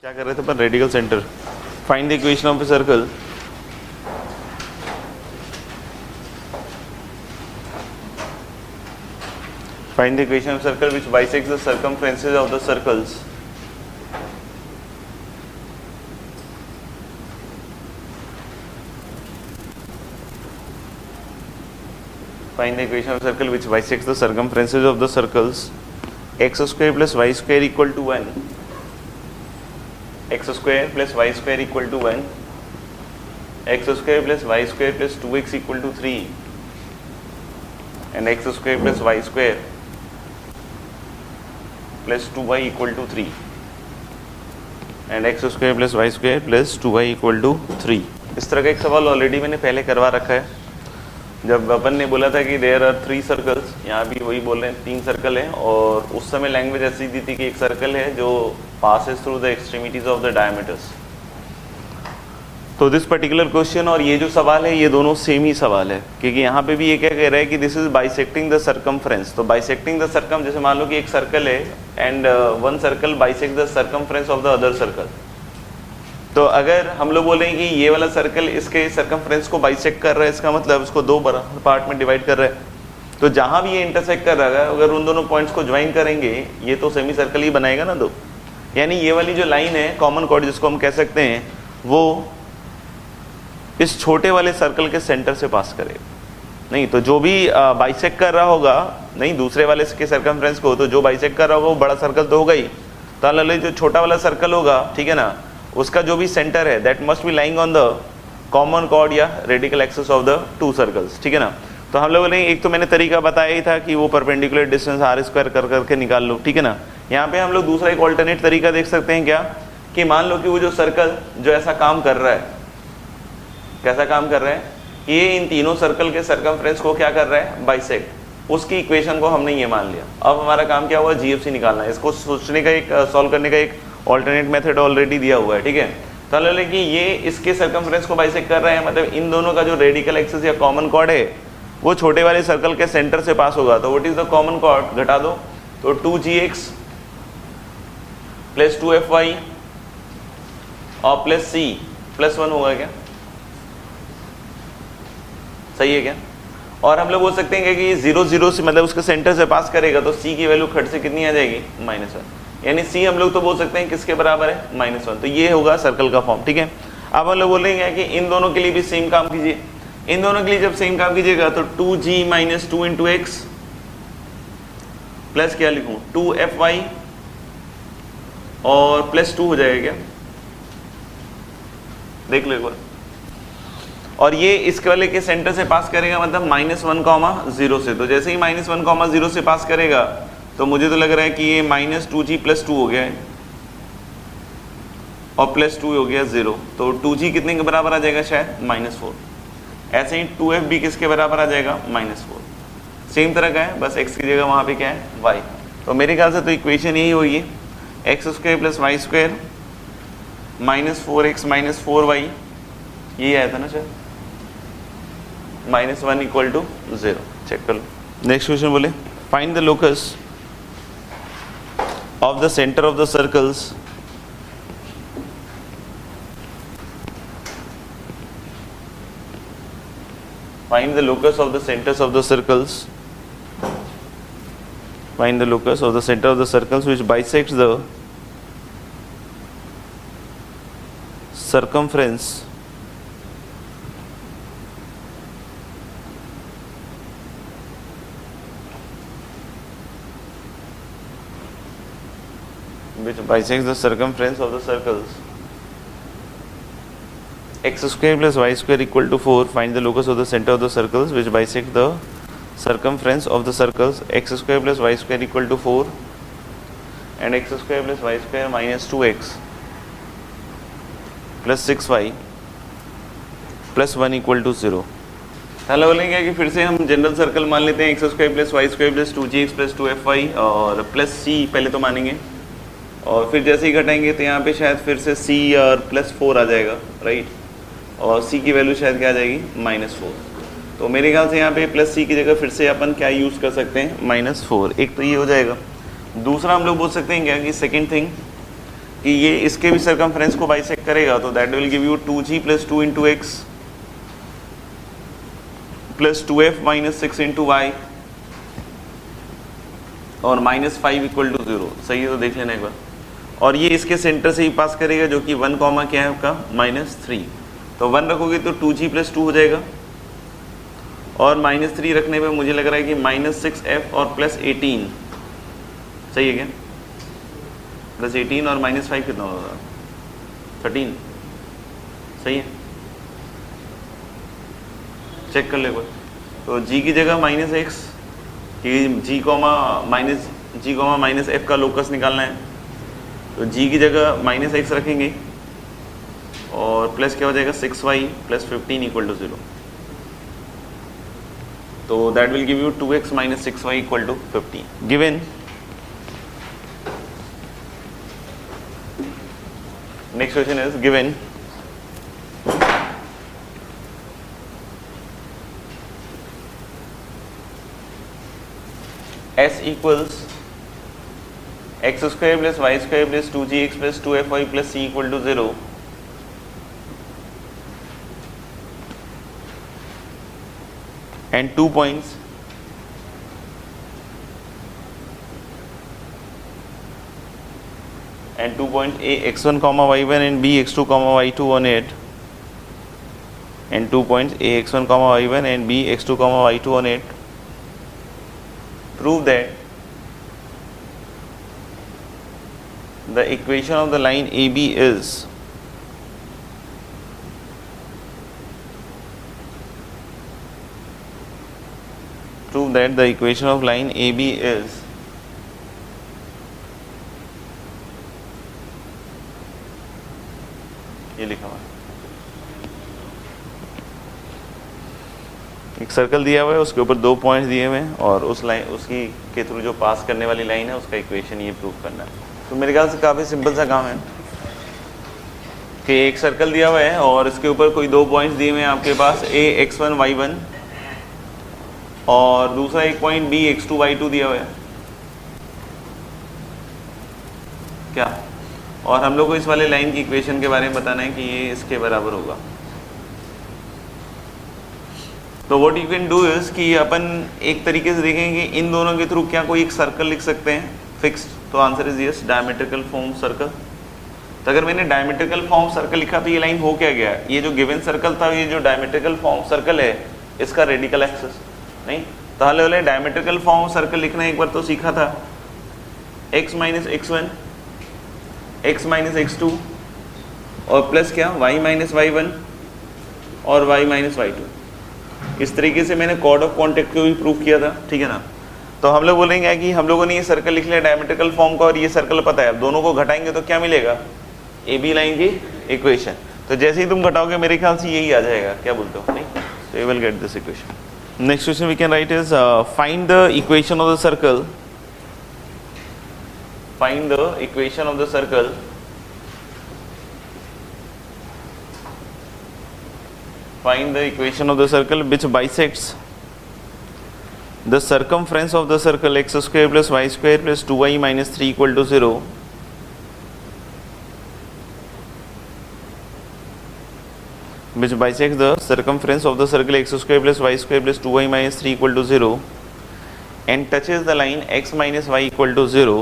क्या कर रहे थे अपन? Radical centre. Find the equation of a circle. Find the equation of circle which bisects the circumferences of the circles. Find the equation of circle which bisects the circumferences of the circles. X square plus y square equal to 1. X square plus y square equal to 1. X square plus y square plus 2x equal to 3. And x square plus y square plus 2y equal to 3 and x square plus y square plus 2y equal to 3. इस तरह का एक सवाल already मैंने पहले करवा रखा है. जब अपन ने बोला था कि देयर आर 3 सर्कल्स, यहाँ भी वही बोल रहे हैं 3 सर्कल हैं, और उस समय लैंग्वेज ऐसी दी थी कि एक सर्कल है जो passes through the extremities of the diameters. तो दिस पर्टिकुलर क्वेश्चन और ये जो सवाल है ये दोनों सेम ही सवाल है, क्योंकि यहाँ पे भी ये क्या कह रहा है कि this is bisecting the circumference. तो बाइसेक्टिंग द सर्कम, जैसे मान लो कि एक सर्कल है and one circle bisect the circumference of the other circle. तो अगर हम लोग बोलें कि ये वाला सर्कल इसके सर्कमफ्रेंस को बाइसेक्ट कर रहा है, इसका मतलब इसको दो पार्ट में डिवाइड कर रहा है. तो जहाँ भी ये इंटरसेक्ट कर रहा है, अगर उन दोनों पॉइंट्स को ज्वाइन करेंगे ये तो सेमी सर्कल ही बनाएगा ना दो. यानी ये वाली जो लाइन है कॉमन कॉर्ड जिसको हम कह सकते हैं, वो इस छोटे वाले सर्कल के सेंटर से पास करेगा. नहीं तो जो भी बाइसेक्ट कर रहा होगा, नहीं दूसरे वाले के सर्कमफ्रेंस को, तो जो बाइसेक्ट कर रहा होगा वो बड़ा सर्कल तो होगा ही. तो अलग जो छोटा वाला सर्कल होगा, ठीक है ना, उसका जो भी सेंटर है that must be lying on the common chord या radical axis of the two circles. ठीक है ना. तो हम लोग बोलेंगे, एक तो मैंने तरीका बताया ही था कि वो परपेंडिकुलर डिस्टेंस आर स्क्वायर कर करके निकाल लो. ठीक है ना. यहाँ पे हम लोग दूसरा एक ऑल्टरनेट तरीका देख सकते हैं क्या, कि मान लो कि वो जो सर्कल जो ऐसा काम कर रहा है, कैसा काम कर रहा है, ये इन तीनों सर्कल के सर्कमफ्रेंस को क्या कर रहा है, बाइसेक्ट. उसकी इक्वेशन को हमने ये मान लिया. अब हमारा काम क्या हुआ, जीएफसी निकालना है. इसको सोचने का एक सॉल्व करने का एक ऑल्टरनेट मेथड ऑलरेडी दिया हुआ है. ठीक है. तो लो कि ये इसके सर्कमफ्रेंस को बाइसेक्ट कर रहा है, मतलब इन दोनों का जो रेडिकल एक्सिस या कॉमन कॉर्ड है वो छोटे वाले सर्कल के सेंटर से पास होगा. तो what is the common cord, घटा दो. तो 2gx प्लस 2fy और प्लस c प्लस 1 होगा क्या, सही है क्या. और हम लोग बोल सकते हैं कि 0 0 से मतलब उसके सेंटर से पास करेगा, तो c की वैल्यू खट से कितनी आ जाएगी, -1. यानी c हम लोग तो बोल सकते हैं किसके बराबर है, -1. तो ये होगा सर्कल का फॉर्म. ठीक है. अब हम लोग बोलेंगे कि इन दोनों के लिए भी सेम काम कीजिए. इन दोनों के लिए जब सेम काम कीजिएगा तो 2g - 2 × x प्लस क्या लिखूं, 2fy और प्लस 2 हो जाएगा क्या, देख लो एक बार. और ये इसके वाले के सेंटर से पास करेगा, मतलब -1, 0 से. तो जैसे ही -1, 0 से पास करेगा तो मुझे तो लग रहा है कि ये -2g + 2 हो गया है और प्लस 2 हो गया 0. तो 2g कितने के बराबर आ जाएगा, शायद -4. ऐसे ही 2f भी किसके बराबर आ जाएगा, -4. सेम तरह का है, बस x की जगह वहाँ पे क्या है, y. तो मेरे ख्याल से तो इक्वेशन यही होगी, x² + y² -4x - 4y, यही आया था ना शायद, -1 = 0. चेक कर लो. नेक्स्ट क्वेश्चन बोले, find the locus of the centre of the circles find the locus of the centers of the circles, find the locus of the center of the circles which bisects the circumference which bisects the circumference of the circles. x² + y² = 4. Find the locus of the center of the circles which bisect the circumference of the circles. x² + y² = 4 and x² + y² - 2x + 6y + 1 = 0. Hello बोलेंगे कि फिर से हम general circle मान लेते हैं, x² + y² + 2gx + 2fy और plus c पहले तो मानेंगे, और फिर जैसे ही घटाएंगे तो यहाँ पे शायद फिर से c और +4 आ जाएगा, राइट. और c की वैल्यू शायद क्या आ जाएगी, -4. तो मेरे ख्याल से यहाँ पे प्लस c की जगह फिर से अपन क्या यूज़ कर सकते हैं, -4. एक तो ये हो जाएगा. दूसरा हम लोग बोल सकते हैं क्या कि सेकंड थिंग कि ये इसके भी सर्कमफ्रेंस को बाइसेक्ट करेगा, तो that will give you 2g plus 2 into x plus 2f minus 6 into y और माइनस 5 इक्वल टू 0। सही है, तो देख लेना एक बार। और ये इसके सेंटर से ही पास करेगा, जो कि 1 कॉमा क्या है आपका -3। तो 1 रखोगे तो 2g प्लस 2 हो जाएगा, और -3 रखने पे मुझे लग रहा है कि -6f और प्लस 18। सही है क्या? प्लस 18 और -5 कितना होगा? 13। सही है, चेक कर ले कोई। तो g की जगह -x कि g माइनस f का लोकस निकालना है, तो g की जगह -x रखेंगे और प्लस क्या हो जाएगा 6y प्लस 15 इक्वल टू 0। तो that will give you 2x minus 6y equal to 15। Given next question is given s equals x square plus y square plus 2gx plus 2fy plus c equal to 0, and 2 points a x1 comma y1 and b x2 comma y2 on it, and 2 points a x1 comma y1 and b x2 comma y2 on it. Prove that the equation of the line AB is ये लिखा हुआ एक circle दिया हुआ है, उसके ऊपर 2 points दिए हुए हैं, और उस लाइन उसकी के थ्रू जो पास करने वाली लाइन है उसका इक्वेशन ये प्रूव करना है। तो मेरे ख्याल से काफ़ी सिंपल सा काम है कि एक सर्कल दिया हुआ है और इसके ऊपर कोई 2 पॉइंट्स दिए हुए हैं आपके पास, a x1 y1 और दूसरा एक पॉइंट b x2 y2 दिया हुआ है क्या, और हम लोग को इस वाले लाइन की इक्वेशन के बारे में बताना है कि ये इसके बराबर होगा। तो what you can do is कि अपन एक तरीके से देखेंगे इन दोनों के थ्रू क्या कोई एक सर्कल लिख सकते हैं फिक्स्ड, तो answer is yes, diametrical form circle. तो अगर मैंने डायमेट्रिकल फॉर्म सर्कल लिखा तो ये लाइन हो क्या गया, ये जो गिवन सर्कल था, ये जो डायमेट्रिकल फॉर्म सर्कल है इसका रेडिकल एक्सिस नहीं, ताहले वाले डायमेट्रिकल फॉर्म सर्कल लिखना एक बार तो सीखा था, x minus x1 x minus x2 और प्लस क्या y माइनस y1 और y माइनस y2। इस तरीके से मैंने कॉर्ड ऑफ कॉन्टेक्ट को भी प्रूव किया था, ठीक है ना। तो हम लोग बोलेंगे कि हम लोगों ने ये सर्कल लिख लिया डायमेट्रिकल फॉर्म का और ये सर्कल पता है, अब दोनों को घटाएंगे तो क्या मिलेगा, ए बी लाइन की इक्वेशन। तो जैसे ही तुम घटाओगे मेरे ख्याल से यही आ जाएगा, क्या बोलते हो, नहीं? So you will get this equation. Next question we can write is find the equation of the circle. Find the equation of the circle. Find the equation of the circle which bisects the circumference of the circle x square plus y square plus 2y minus 3 equal to 0. Which bisects the circumference of the circle x square plus y square plus 2y minus 3 equal to 0 and touches the line x minus y equal to 0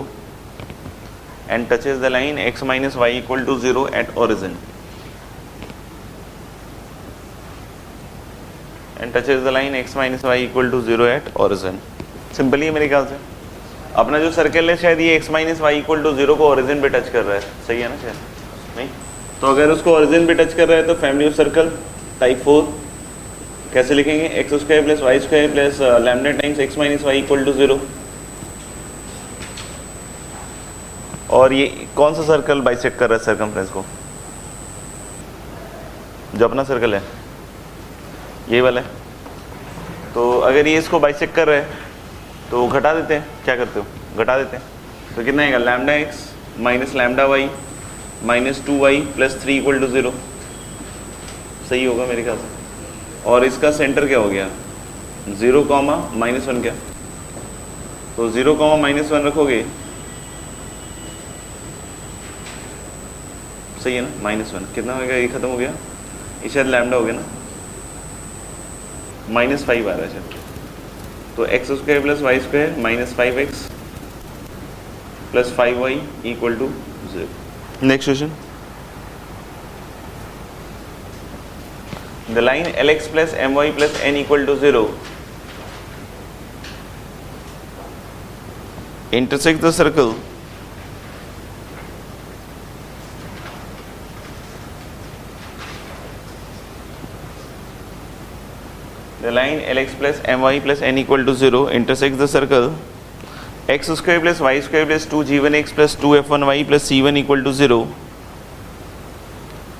and touches the line x minus y equal to 0 at origin and touches the line x minus y equal to 0 at origin. Simple ही है मेरे ख्याल से, अपना जो circle है शायद ये x minus y equal to 0 को ओरिजिन पे टच कर रहा है, सही है ना शायद, नहीं? तो अगर उसको ओरिजिन पे टच कर रहा है तो फैमिली ऑफ सर्कल टाइप 4 कैसे लिखेंगे, x square plus y square plus lambda times x minus y equal to 0। और ये कौन सा सर्कल बाइसेक्ट कर रहा है सर्कमफ्रेंस को, जो अपना सर्कल है ये वाला है। तो अगर ये इसको बाइसेक्ट कर रहा है तो घटा देते हैं, क्या करते हो, घटा देते हैं, तो कितना आएगा, lambda x minus lambda y minus 2y plus 3 equal to 0, सही होगा मेरे ख्याल से। और इसका सेंटर क्या हो गया, 0 कॉमा माइनस 1 क्या, तो 0 कॉमा माइनस 1 रखोगे सही है ना, -1 कितना हो गया, ये खत्म हो गया, ये शायद लैम्डा हो गया ना, -5 आ रहा है शायद, तो x² + y² -5x + 5y = 0। Next question, the line lx + my + n = 0 intersect the circle the line lx + my + n = 0 intersects the circle x² + y² + 2g1x + 2f1y + c1 = 0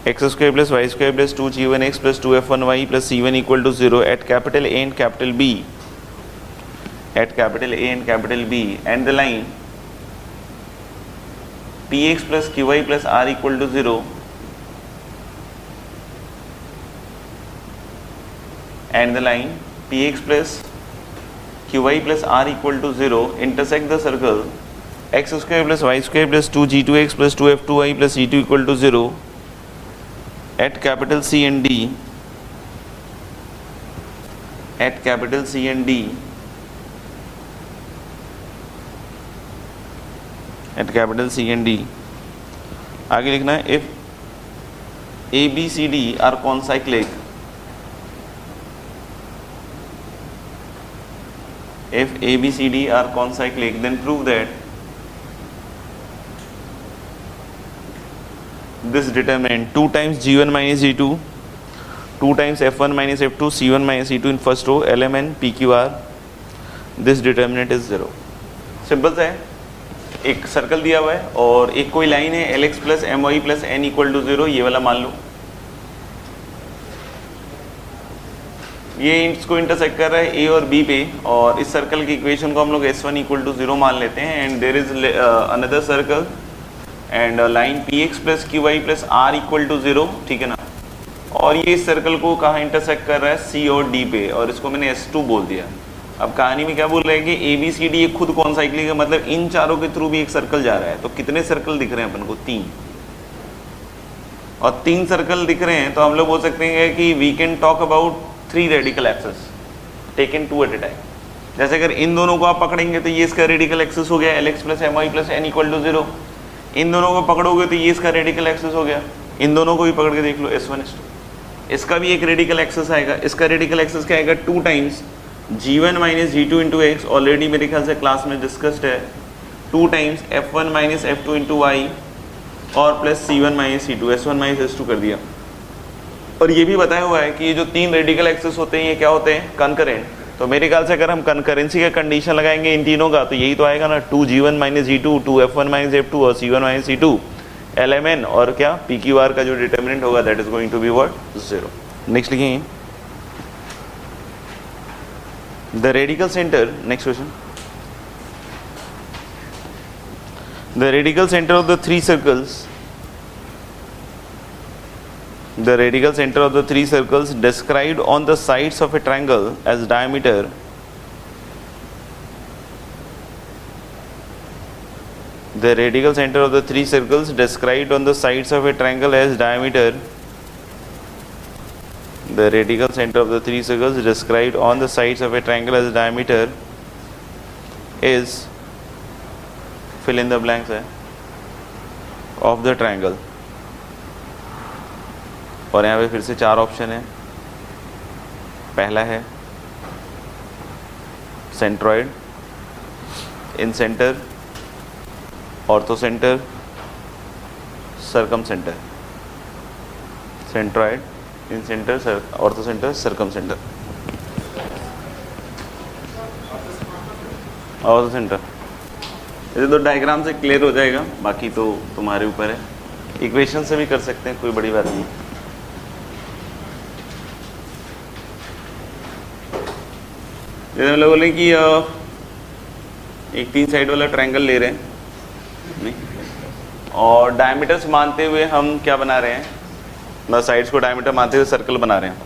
x² + y² + 2g1x + 2f1y + c1 = 0 at capital A and capital B, at capital A and capital B, and the line px + qy + r = 0 and the line px + qy + r = 0 intersect the circle x² + y² + 2g2x + 2f2y + c2 = 0 at capital C and D, at capital C and D, at capital C and D, आगे लिखना है if A B C D are concyclic, if A B C D are concyclic then prove that this determinant 2 times g1 minus g2, 2 times f1 minus f2, c1 minus c2 in first row, lmn pqr, this determinant is 0। Simple सा है, एक circle दिया हुआ है और एक कोई line है lx + my + n = 0, ये वाला मान लो, ये इसको इंटरसेक्ट कर रहा है a और b पे, और इस सर्कल की इक्वेशन को हम लोग s1 = 0 मान लेते हैं and there is another circle and line px + qy + r = 0, ठीक है ना, और ये इस सर्कल को कहाँ इंटरसेक्ट कर रहा है, c और d पे, और इसको मैंने s2 बोल दिया। अब कहानी में क्या बोल रहे हैं कि a b c d ये खुद कॉन्साइक्लिक है, मतलब इन चारों के थ्रू भी एक सर्कल जा रहा है, तो कितने सर्कल दिख रहे हैं अपन को, 3, और 3 सर्कल दिख रहे हैं, तो हम लोग बोल सकते हैं कि we can talk about 3 radical axes taken 2 at a time. जैसे अगर इन दोनों को आप पकड़ेंगे तो ये इसका रेडिकल एक्सेस हो गया lx + my + n = 0, इन दोनों को पकड़ोगे तो ये इसका रेडिकल एक्सेस हो गया, इन दोनों को भी पकड़ के देख लो s1 s2, इसका भी एक रेडिकल एक्सेस आएगा, इसका रेडिकल एक्सेस क्या आएगा, 2 times g1 - g2 × x, already मेरे ख्याल से क्लास में डिस्कस्ड है, 2 टाइम्स f1 - f2 × y और plus c1 - c2, s1 - s2 कर दिया। और ये भी बताया हुआ है कि ये जो 3 रेडिकल एक्सेस होते हैं ये क्या होते हैं, कंकरेंट, तो मेरे ख्याल से अगर हम कंकरेंसी का कंडीशन लगाएंगे इन तीनों का तो यही तो आएगा ना, 2g1 - g2, 2f1 - f2 और c1 - c2 lmn, और क्या pqr का जो डिटर्मिनेंट होगा that is going to be what, 0। Next लिखेंगे the radical centre, next question, the radical centre of the 3 circles, the radical center of the 3 circles described on the sides of a triangle as diameter the radical center of the 3 circles described on the sides of a triangle as diameter the radical center of the 3 circles described on the sides of a triangle as diameter is fill in the blanks of the triangle, और यहाँ पे फिर से 4 option है। पहला है centroid, incentre, orthocentre, circumcentre, centroid, incentre, orthocentre, circumcentre, orthocentre. ये तो डायग्राम से क्लियर हो जाएगा, बाकी तो तुम्हारे ऊपर है, इक्वेशन से भी कर सकते हैं, कोई बड़ी बात नहीं। जैसे हम लोग बोले कि एक 3 साइड वाला ट्रायंगल ले रहे हैं नहीं, और डायमीटर्स मानते हुए हम क्या बना रहे हैं, मतलब साइड्स को डायमीटर मानते हुए सर्कल बना रहे हैं।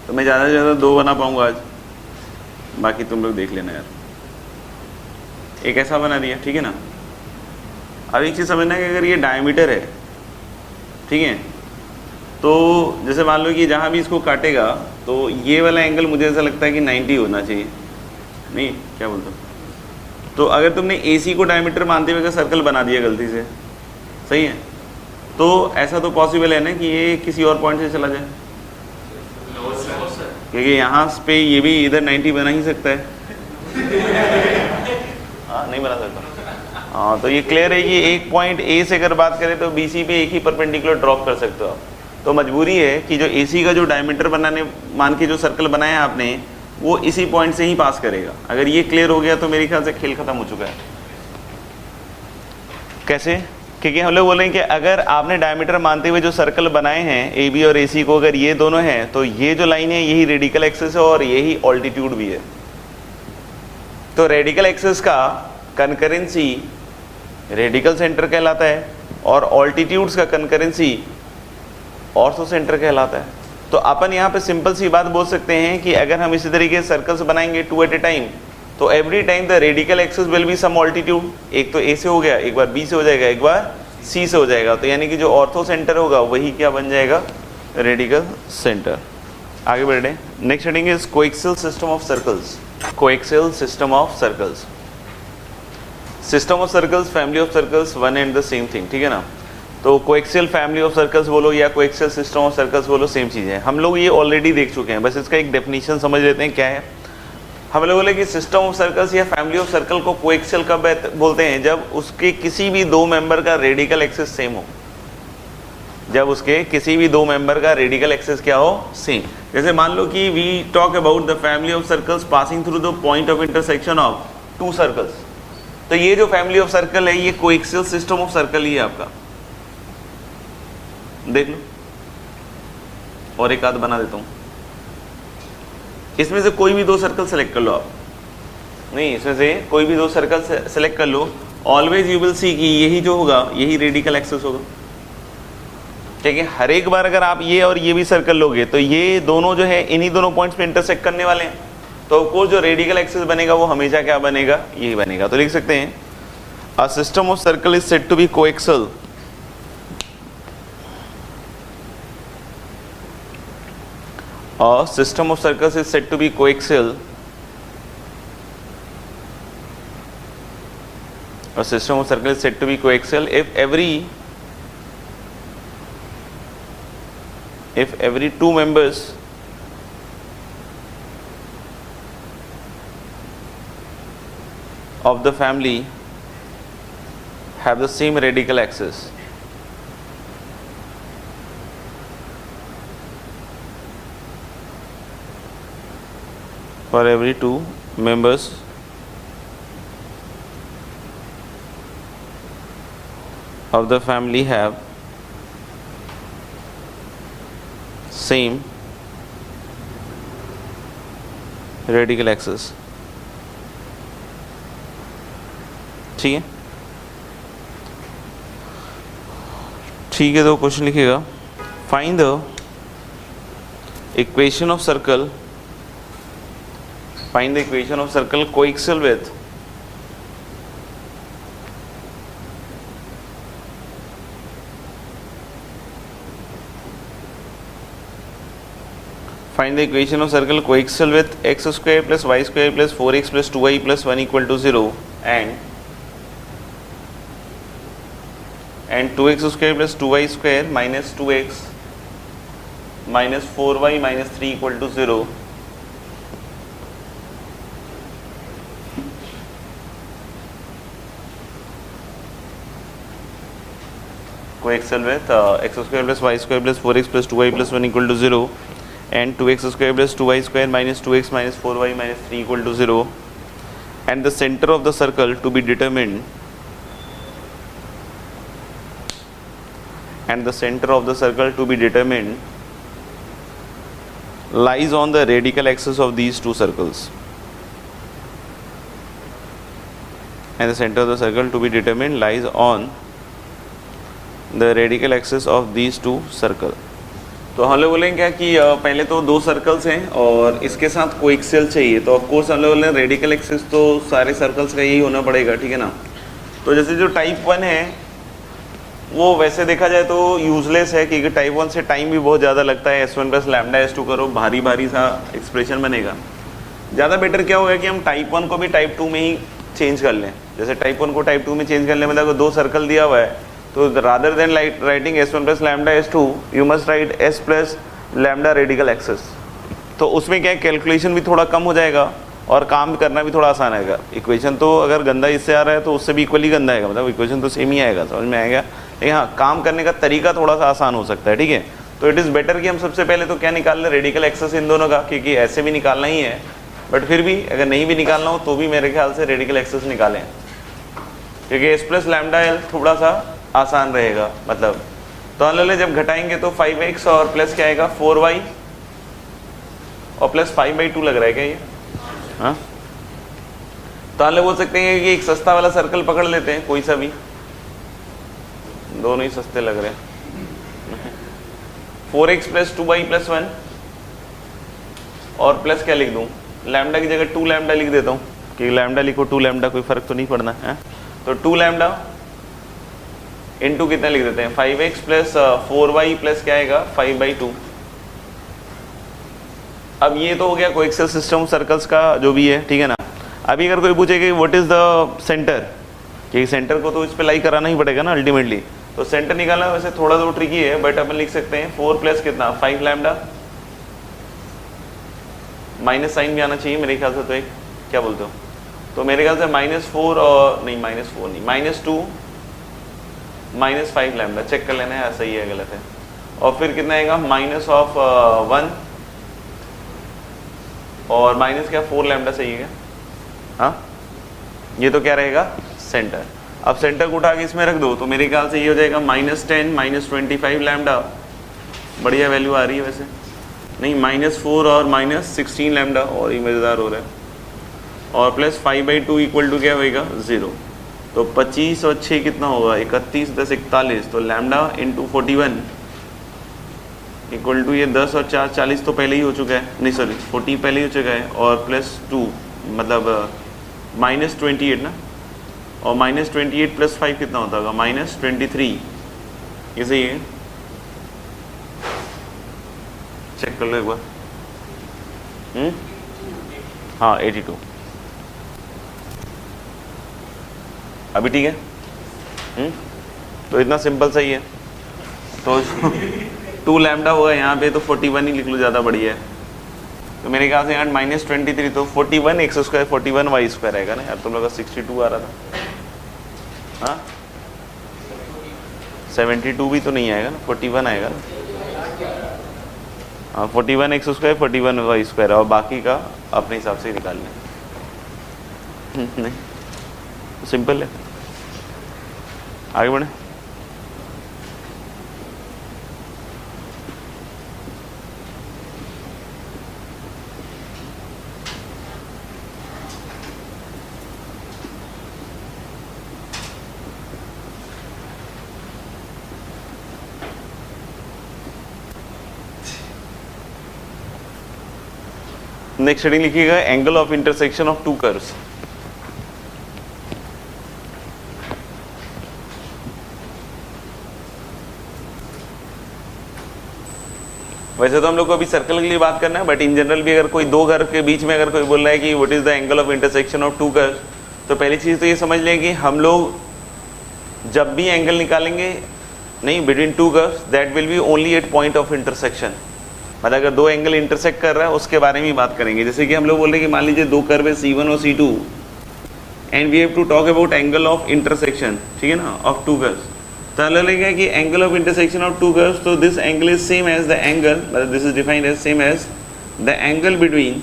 तो मैं ज़्यादा से ज़्यादा 2 बना पाऊँगा आज, बाकी तुम लोग देख लेना यार। एक ऐसा बना दिया, ठीक है ना। अब एक चीज़ समझना है कि अगर ये डायमीटर है ठीक है। तो जैसे मान लो कि जहाँ भी इसको काटेगा तो ये वाला एंगल मुझे ऐसा लगता है कि 90 होना चाहिए, नहीं क्या बोलते हो? तो अगर तुमने AC को डायमीटर मानते हुए सर्कल बना दिया गलती से, सही है, तो ऐसा तो पॉसिबल है ना कि ये किसी और पॉइंट से चला जाए, क्योंकि यहाँ पे ये भी इधर 90 बना ही सकता है। हाँ नहीं बना सकता। हाँ तो ये क्लियर है कि एक पॉइंट A से अगर बात करें तो BC पे एक ही परपेंडिकुलर ड्रॉप कर सकते हो आप। तो मजबूरी है कि जो AC का जो डायमीटर बनाने मान के जो सर्कल बनाया आपने वो इसी पॉइंट से ही पास करेगा। अगर ये क्लियर हो गया तो मेरे ख्याल से खेल खत्म हो चुका है। कैसे? क्योंकि हम लोग बोल रहे हैं कि अगर आपने डायमीटर मानते हुए जो सर्कल बनाए हैं AB और AC को, अगर ये दोनों हैं तो ये जो लाइन है यही रेडिकल एक्सिस है और यही ऑल्टीट्यूड भी है। तो रेडिकल एक्सिस का कंकरेंसी रेडिकल सेंटर कहलाता है और ऑल्टीट्यूड्स का कंकरेंसी ऑर्थो सेंटर कहलाता है। तो अपन यहाँ पे सिंपल सी बात बोल सकते हैं कि अगर हम इसी तरीके से सर्कल्स बनाएंगे 2 एट ए टाइम, तो every time the radical axis will be some altitude. एक तो A से हो गया, एक बार B से हो जाएगा, एक बार C से हो जाएगा। तो यानी कि जो ऑर्थो सेंटर होगा वही क्या बन जाएगा? Radical centre. आगे बढ़े। Next heading is coaxial system of circles. Coaxial system of circles, system of circles, family of circles, one and the same thing, ठीक है ना। तो कोएक्सियल फैमिली ऑफ सर्कल्स बोलो या कोएक्सियल सिस्टम ऑफ सर्कल्स बोलो, same चीज़ है। हम लोग ये ऑलरेडी देख चुके हैं, बस इसका एक डेफिनेशन समझ लेते हैं क्या है। हम लोग बोले कि सिस्टम ऑफ सर्कल्स या फैमिली ऑफ सर्कल को कोएक्सियल कब बोलते हैं? जब उसके किसी भी दो मेंबर का रेडिकल एक्सिस सेम हो। जब उसके किसी भी दो मेंबर का रेडिकल एक्सिस क्या हो? सेम। जैसे मान लो कि we talk about the family of circles passing through the point of intersection of 2 circles. तो ये जो फैमिली ऑफ सर्कल है ये कोएक्सियल सिस्टम ऑफ सर्कल ही है आपका। देख लो, और एक आध बना देता हूं। इसमें से कोई भी 2 सर्कल सेलेक्ट कर लो आप, नहीं इसमें से कोई भी 2 सर्कल सेलेक्ट कर लो। ऑलवेज यू विल सी कि यही जो होगा यही रेडिकल एक्सिस होगा। ठीक है, हर एक बार अगर आप ये और ये भी सर्कल लोगे तो ये दोनों जो है इन्हीं दोनों पॉइंट्स पे इंटरसेक्ट करने वाले हैं। तो ऑफकोर्स जो रेडिकल एक्सिस बनेगा वो हमेशा क्या बनेगा? यही बनेगा। तो लिख सकते हैं a system of circle is said to be coaxial A system of circles is said to be coaxial. A system of circles is said to be coaxial if every 2 members of the family have the same radical axis. For every 2 members of the family have same radical axis। ठीक है, ठीक है। तो question लिखिएगा, find the equation of circle, find the equation of circle coaxial with find the equation of circle coaxial with x square plus y square plus 4x plus 2y plus 1 equal to 0 and 2x square plus 2y square minus 2x minus 4y minus 3 equal to 0। coaxial with x square plus y square plus 4x plus 2y plus 1 equal to 0 and 2x square plus 2y square minus 2x minus 4y minus 3 equal to 0 and the center of the circle to be determined lies on the radical axis of these 2 circles and the center of the circle to be determined lies on the radical axis of these 2 circle। तो हम लोग बोलेंगे क्या कि पहले तो 2 circles हैं और इसके साथ कोएक्सियल चाहिए। तो ऑफ कोर्स हम लोग बोले रेडिकल एक्सिस तो सारे सर्कल्स का यही होना पड़ेगा, ठीक है ना। तो जैसे जो टाइप 1 है वो वैसे देखा जाए तो यूजलेस है, क्योंकि टाइप 1 से टाइम भी बहुत ज़्यादा लगता है। S1 प्लस लैम्डा S2 करो, भारी भारी सा एक्सप्रेशन बनेगा। ज़्यादा बेटर क्या होगा कि हम टाइप 1 को भी टाइप 2 में ही चेंज कर लें। जैसे टाइप 1 को टाइप 2 में चेंज कर लें, मतलब अगर 2 सर्कल दिया हुआ है तो rather than writing S1 plus lambda S2 you must write S plus lambda radical axes. तो उसमें क्या है, कैलकुलेशन भी थोड़ा कम हो जाएगा और काम करना भी थोड़ा आसान आएगा। इक्वेशन तो अगर गंदा इससे आ रहा है तो उससे भी इक्वली गंदा आएगा, मतलब इक्वेशन तो सेम ही आएगा, समझ में आएगा। लेकिन हाँ, काम करने का तरीका थोड़ा सा आसान हो सकता है, ठीक है। तो इट इज़ बेटर कि हम सबसे पहले तो क्या निकाल लें, रेडिकल एक्सेस इन दोनों का, क्योंकि ऐसे भी निकालना ही है, बट फिर भी अगर नहीं भी निकालना हो तो भी मेरे ख्याल से रेडिकल एक्सेस निकालें, क्योंकि S प्लस लैम्डा L थोड़ा सा आसान रहेगा। मतलब तो हम जब घटाएंगे तो 5x और प्लस क्या आएगा 4y और प्लस 5/2 लग रहा है क्या ये? हाँ, तो हम बोल सकते हैं कि एक सस्ता वाला सर्कल पकड़ लेते हैं, कोई सा भी, दोनों ही सस्ते लग रहे हैं। 4x प्लस 2y प्लस 1 और प्लस क्या लिख दूं, लैम्डा की जगह 2 लैम्डा लिख देता हूँ, कि लैम्डा लिखो 2 लैम्डा, कोई फर्क तो नहीं पड़ना है। तो 2 लैम्डा इंटू कितना लिख देते हैं 5x प्लस 4y प्लस क्या आएगा 5/2। अब ये तो हो गया कोएक्सियल सिस्टम सर्कल्स का जो भी है, ठीक है ना। अभी अगर कोई पूछे कि व्हाट इज द सेंटर, कि सेंटर को तो इस पे लाई कराना ही पड़ेगा ना अल्टीमेटली, तो सेंटर निकालना वैसे थोड़ा तो ट्रिकी है, बट अपन लिख सकते हैं 4 प्लस कितना 5 लैम्डा, माइनस साइन भी आना चाहिए मेरे ख्याल से, तो एक क्या बोलते हो, तो मेरे ख्याल से -4 और नहीं -4 नहीं -2 -5 लैम्डा, चेक कर लेना है सही है गलत है। और फिर कितना आएगा -1 और माइनस क्या 4 लैम्डा सही है क्या? हाँ, ये तो क्या रहेगा सेंटर। अब सेंटर को उठा के इसमें रख दो तो मेरे ख्याल से ये हो जाएगा -10 -25 लैम्डा, बढ़िया वैल्यू आ रही है वैसे, नहीं -4 और -16 लैम्डा, और ये मज़ेदार हो रहा है, और प्लस 5/2 इक्वल टू क्या होएगा 0। तो 25 और 6 कितना होगा 31, 10 41, तो लैम्डा इंटू 41 इक्वल टू ये 10 और 4 40 तो पहले ही हो चुका है, नहीं सॉरी 40 पहले ही हो चुका है, और प्लस 2 मतलब -28 ना, और -28 प्लस 5 कितना होता होगा -23, ये सही है, चेक कर लो एक बार। हाँ 82, अभी ठीक है। तो इतना सिंपल सही है। तो 2 लैम्डा होगा यहाँ पे, तो 41 ही लिख लो, ज़्यादा बढ़िया है। तो मेरे ख्याल से यहाँ -23, तो 41 x² 41 y² आएगा ना यार, तुम लोग का 62 आ रहा था। हाँ 72 भी तो नहीं आएगा ना, 41 आएगा ना। हाँ 41 x² 41 y², और बाकी का अपने हिसाब से निकाल लें। नहीं तो सिंपल है, आगे बढ़े। नेक्स्ट हेडिंग लिखिएगा angle of intersection of 2 curves. वैसे तो हम लोग को अभी सर्कल के लिए बात करना है, बट इन जनरल भी अगर कोई 2 कर्व के बीच में अगर कोई बोल रहा है कि what is the angle of intersection of 2 curves, तो पहली चीज़ तो ये समझ लें कि हम लोग जब भी एंगल निकालेंगे, नहीं between 2 curves, that will be only at point of intersection. मतलब अगर 2 एंगल इंटरसेक्ट कर रहा है उसके बारे में ही बात करेंगे। जैसे कि हम लोग बोल रहे हैं कि मान लीजिए 2 कर्व है C1 और C2, and we have to talk about angle of intersection, ठीक है ना, ऑफ 2 कर्व्स। तो अलग लगेगा कि angle of intersection of 2 curves, तो this angle is same as the angle, मतलब this is defined as same as the angle between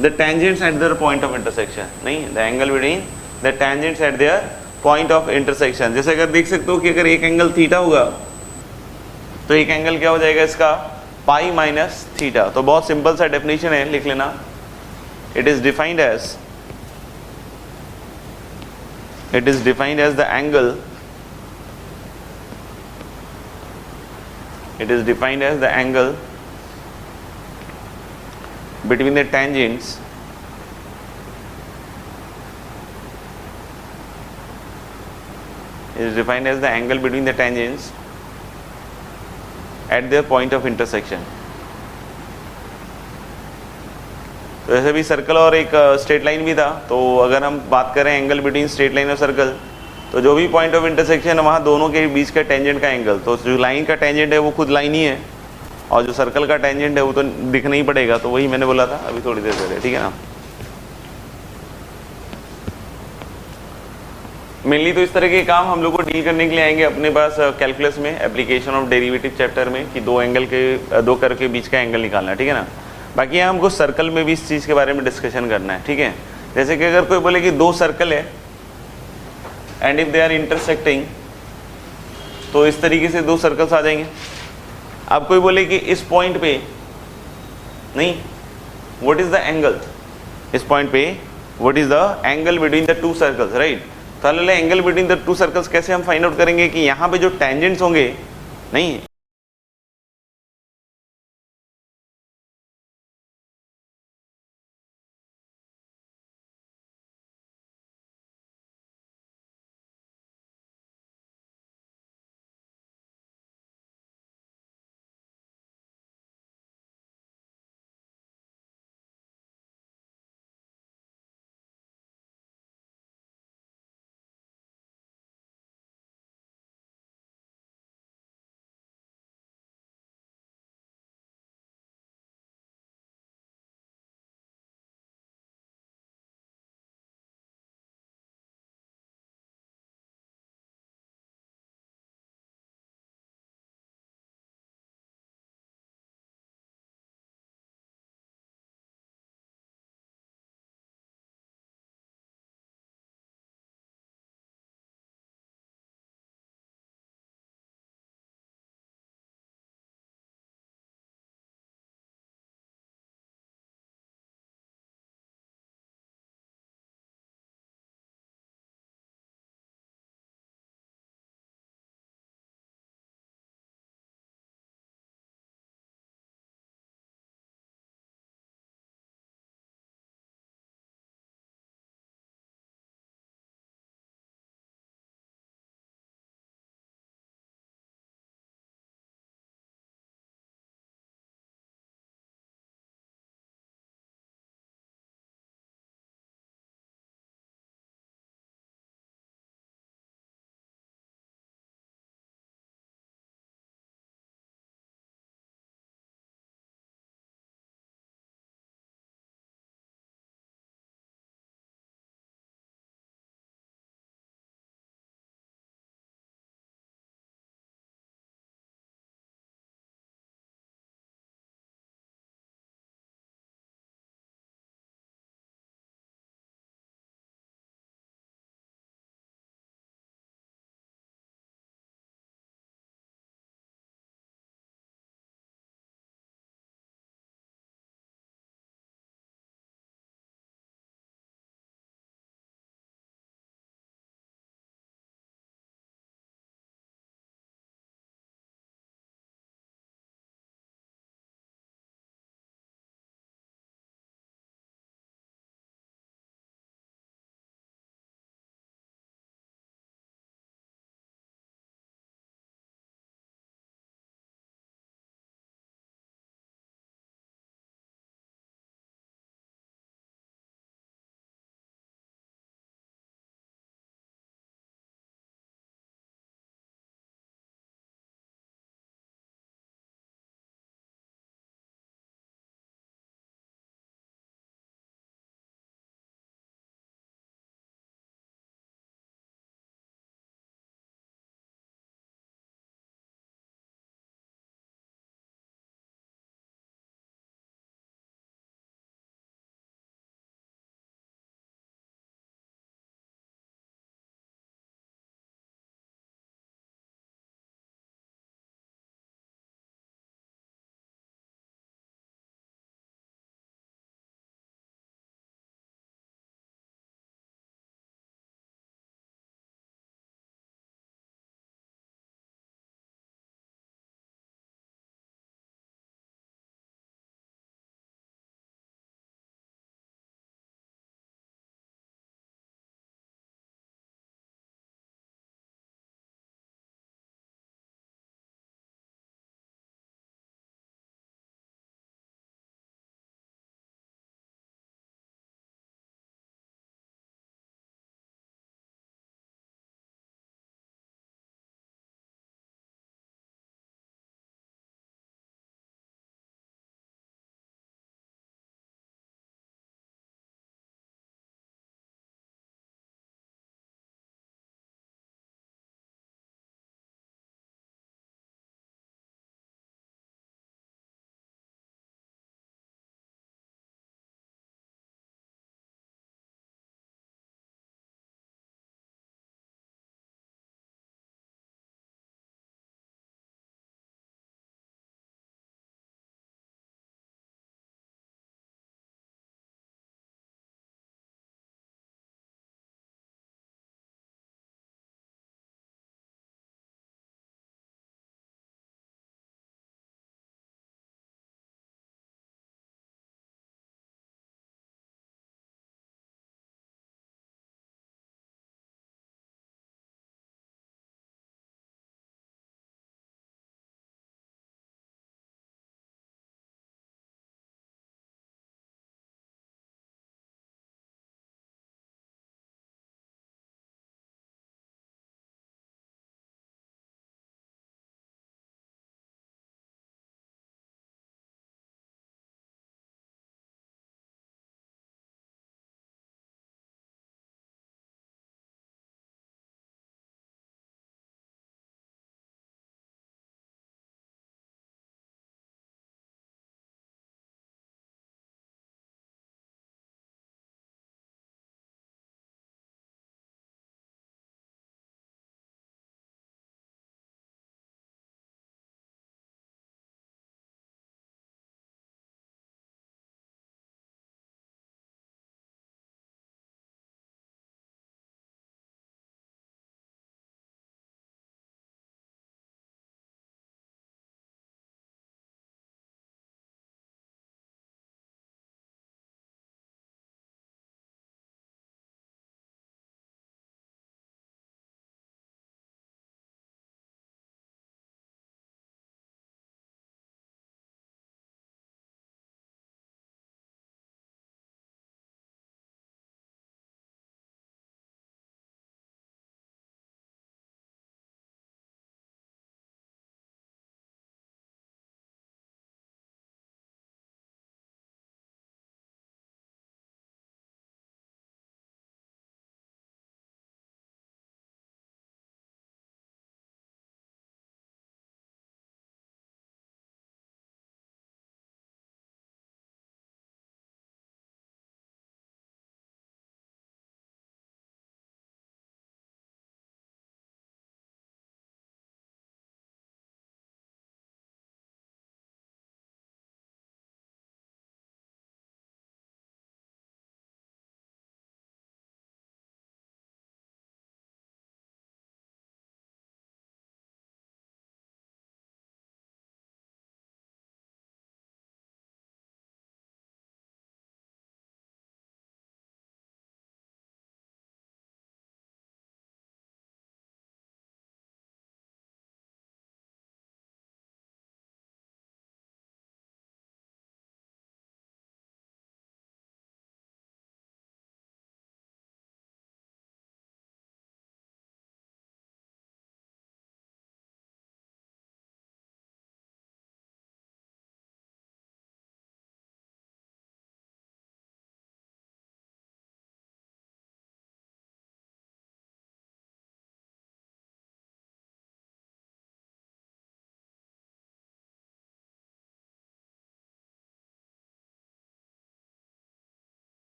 the tangents at their point of intersection, नहीं the angle between the tangents at their point of intersection। जैसे अगर देख सकते हो कि अगर एक एंगल थीटा होगा तो एक एंगल क्या हो जाएगा इसका पाई माइनस थीटा। तो बहुत सिंपल सा डेफिनेशन है, लिख लेना। It is defined as the angle, it is defined as the angle between the tangents . is defined as the angle between the tangents at their point of intersection. तो ऐसे भी circle और एक straight line भी था, तो अगर हम बात करें एंगल बिटवीन स्ट्रेट लाइन और सर्कल, तो जो भी पॉइंट ऑफ इंटरसेक्शन है वहाँ दोनों के बीच का टेंजेंट का एंगल, तो जो लाइन का टेंजेंट है वो खुद लाइन ही है, और जो सर्कल का टेंजेंट है वो तो दिखना ही पड़ेगा, तो वही मैंने बोला था अभी थोड़ी देर पहले, ठीक है ना। मेनली तो इस तरह के काम हम लोग को डील करने के लिए आएंगे अपने पास कैलकुलस में, एप्लीकेशन ऑफ डेरिवेटिव चैप्टर में, कि दो कर्व के बीच का एंगल निकालना है, ठीक है ना। बाकी यहाँ हमको सर्कल में भी इस चीज़ के बारे में डिस्कशन करना है, ठीक है। जैसे कि अगर कोई बोले कि दो सर्कल है and if they are intersecting, तो इस तरीके से दो सर्कल्स आ जाएंगे। अब कोई बोले कि इस पॉइंट पे नहीं, व्हाट इज द एंगल, इस पॉइंट पे what is the angle between the two circles, right. तो angle between the two circles कैसे हम फाइंड आउट करेंगे कि यहाँ पे जो टेंजेंट्स होंगे, नहीं